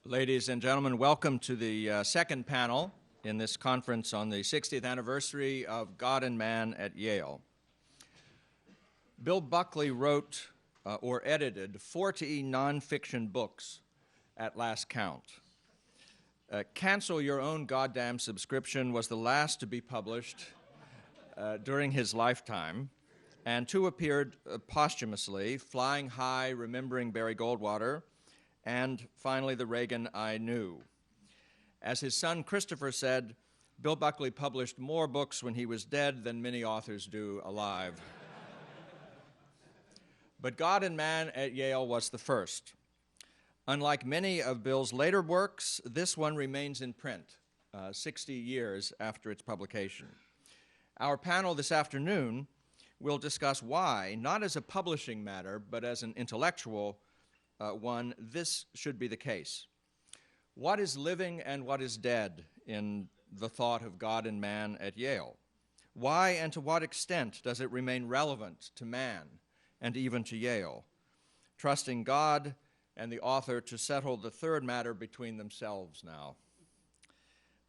Ladies and gentlemen, welcome to the second panel in this conference on the 60th anniversary of God and Man at Yale. Bill Buckley wrote or edited 40 nonfiction books at last count. Cancel Your Own Goddamn Subscription was the last to be published during his lifetime, and two appeared posthumously, Flying High, Remembering Barry Goldwater, and finally, The Reagan I Knew. As his son Christopher said, Bill Buckley published more books when he was dead than many authors do alive. But God and Man at Yale was the first. Unlike many of Bill's later works, this one remains in print 60 years after its publication. Our panel this afternoon will discuss why, not as a publishing matter, but as an intellectual one, this should be the case. What is living and what is dead in the thought of God and man at Yale? Why and to what extent does it remain relevant to man and even to Yale? Trusting God and the author to settle the third matter between themselves now.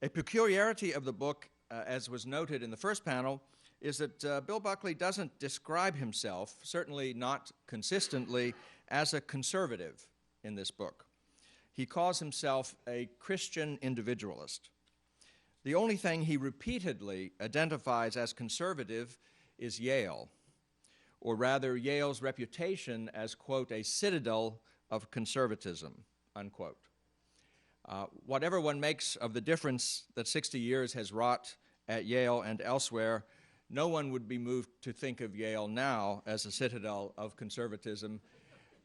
A peculiarity of the book, as was noted in the first panel, is that Bill Buckley doesn't describe himself, certainly not consistently, as a conservative in this book. He calls himself a Christian individualist. The only thing he repeatedly identifies as conservative is Yale, or rather Yale's reputation as, quote, a citadel of conservatism, unquote. Whatever one makes of the difference that 60 years has wrought at Yale and elsewhere, no one would be moved to think of Yale now as a citadel of conservatism,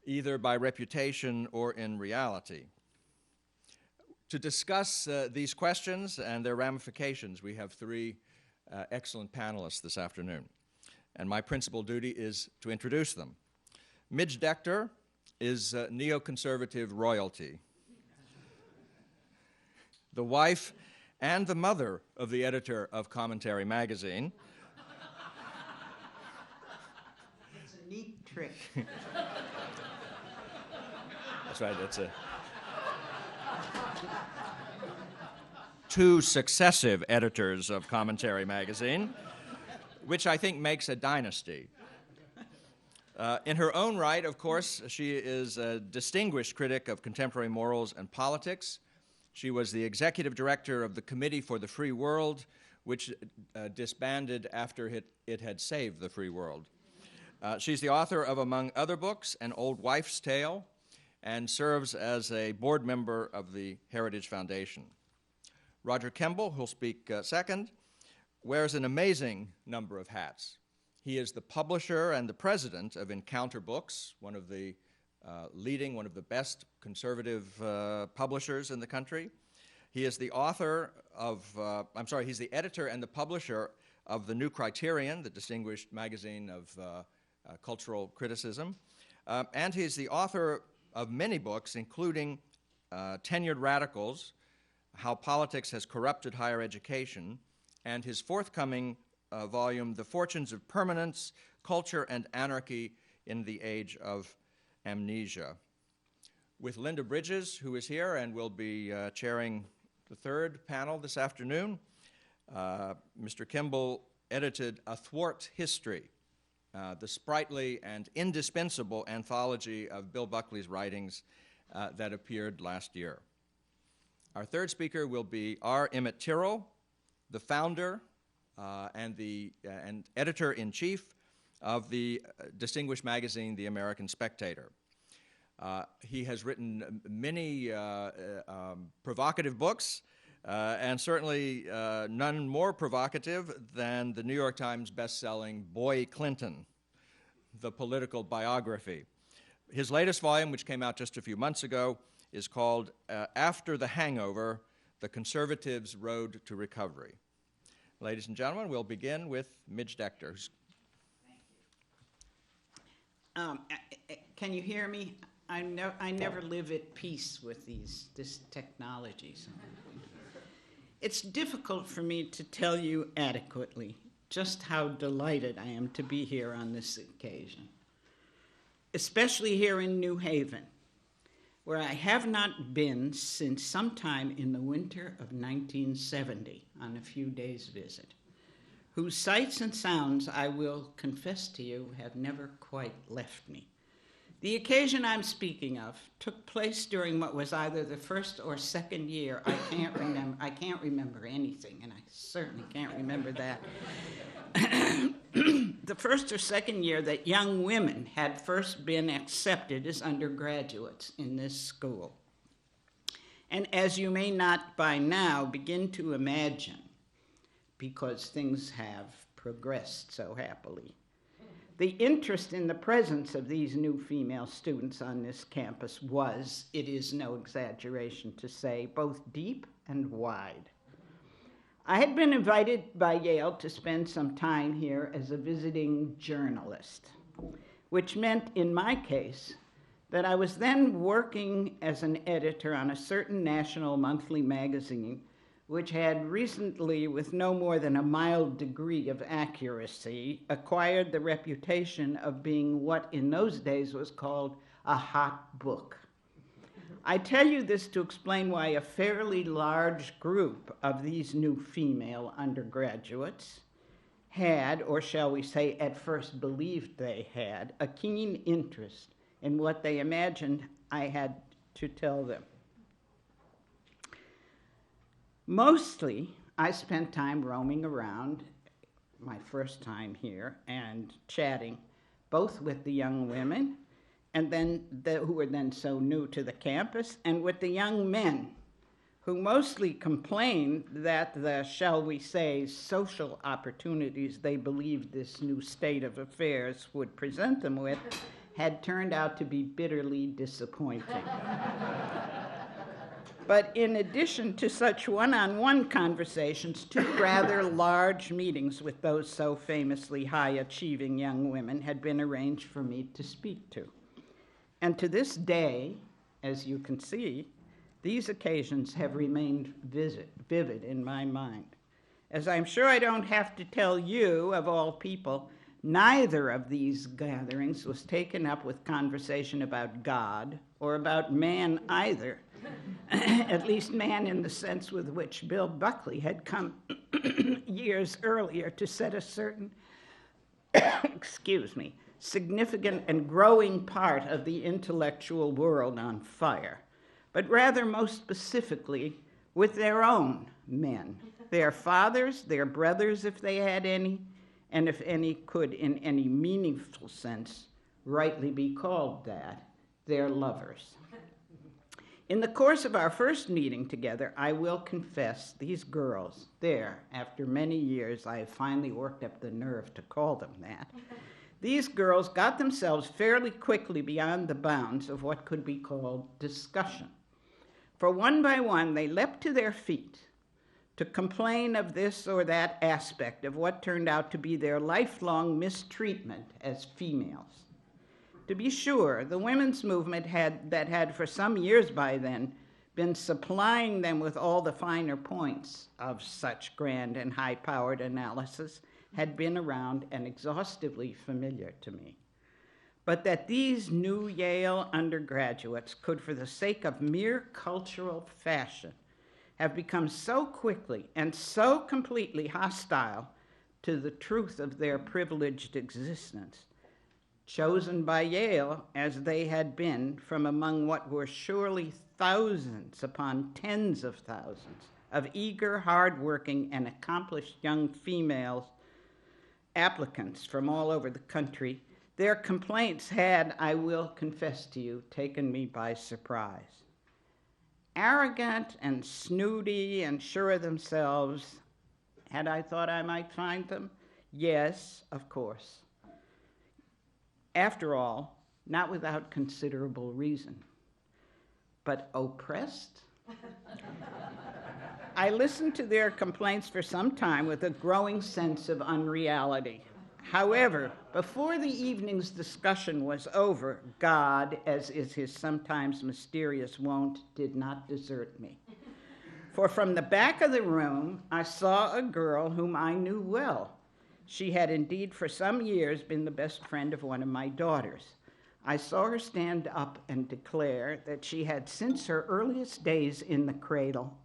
either by reputation or in reality. To discuss these questions and their ramifications, we have three excellent panelists this afternoon, and my principal duty is to introduce them. Midge Decter is neoconservative royalty, the wife and the mother of the editor of Commentary magazine. It's a neat trick. That's right, that's two successive editors of Commentary magazine, which I think makes a dynasty. In her own right, of course, she is a distinguished critic of contemporary morals and politics. She was the executive director of the Committee for the Free World, which disbanded after it had saved the free world. She's the author of, among other books, An Old Wife's Tale, and serves as a board member of the Heritage Foundation. Roger Kemble, who'll speak second, wears an amazing number of hats. He is the publisher and the president of Encounter Books, one of the best conservative publishers in the country. He is the he's the editor and the publisher of the New Criterion, the distinguished magazine of cultural criticism. And he's the author of many books, including Tenured Radicals, How Politics Has Corrupted Higher Education, and his forthcoming volume, The Fortunes of Permanence, Culture and Anarchy in the Age of Amnesia. With Linda Bridges, who is here and will be chairing the third panel this afternoon, Mr. Kimball edited Athwart History, the sprightly and indispensable anthology of Bill Buckley's writings that appeared last year. Our third speaker will be R. Emmett Tyrrell, the founder and editor-in-chief of the distinguished magazine, The American Spectator. He has written many provocative books, and certainly none more provocative than the New York Times best-selling Boy Clinton, the political biography. His latest volume, which came out just a few months ago, is called After the Hangover, The Conservatives' Road to Recovery. Ladies and gentlemen, we'll begin with Midge Decter. Thank you. Can you hear me? I never live at peace with this technology. So. It's difficult for me to tell you adequately just how delighted I am to be here on this occasion, especially here in New Haven, where I have not been since sometime in the winter of 1970 on a few days' visit, whose sights and sounds, I will confess to you, have never quite left me. The occasion I'm speaking of took place during what was either the first or second year. I can't remember anything, and I certainly can't remember that. The first or second year that young women had first been accepted as undergraduates in this school. And as you may not by now begin to imagine, because things have progressed so happily, the interest in the presence of these new female students on this campus was, it is no exaggeration to say, both deep and wide. I had been invited by Yale to spend some time here as a visiting journalist, which meant, in my case, that I was then working as an editor on a certain national monthly magazine, which had recently, with no more than a mild degree of accuracy, acquired the reputation of being what in those days was called a hot book. I tell you this to explain why a fairly large group of these new female undergraduates had, or shall we say at first believed they had, a keen interest in what they imagined I had to tell them. Mostly, I spent time roaming around, my first time here, and chatting both with the young women and then who were then so new to the campus, and with the young men who mostly complained that the, shall we say, social opportunities they believed this new state of affairs would present them with had turned out to be bitterly disappointing. But in addition to such one-on-one conversations, two rather large meetings with those so famously high-achieving young women had been arranged for me to speak to. And to this day, as you can see, these occasions have remained vivid in my mind. As I'm sure I don't have to tell you, of all people, neither of these gatherings was taken up with conversation about God or about man either, at least man in the sense with which Bill Buckley had come years earlier to set a certain, significant and growing part of the intellectual world on fire, but rather most specifically with their own men, their fathers, their brothers if they had any, and if any could in any meaningful sense rightly be called that, their lovers. In the course of our first meeting together, I will confess these girls, there, after many years, I have finally worked up the nerve to call them that, these girls got themselves fairly quickly beyond the bounds of what could be called discussion. For one by one, they leapt to their feet to complain of this or that aspect of what turned out to be their lifelong mistreatment as females. To be sure, the women's movement that had for some years by then been supplying them with all the finer points of such grand and high-powered analysis had been around and exhaustively familiar to me. But that these new Yale undergraduates could, for the sake of mere cultural fashion, have become so quickly and so completely hostile to the truth of their privileged existence, chosen by Yale as they had been from among what were surely thousands upon tens of thousands of eager, hardworking, and accomplished young females applicants from all over the country, their complaints had, I will confess to you, taken me by surprise. Arrogant and snooty and sure of themselves, had I thought I might find them? Yes, of course. After all, not without considerable reason. But oppressed? I listened to their complaints for some time with a growing sense of unreality. However, before the evening's discussion was over, God, as is his sometimes mysterious wont, did not desert me. For from the back of the room, I saw a girl whom I knew well. She had indeed for some years been the best friend of one of my daughters. I saw her stand up and declare that she had, since her earliest days in the cradle,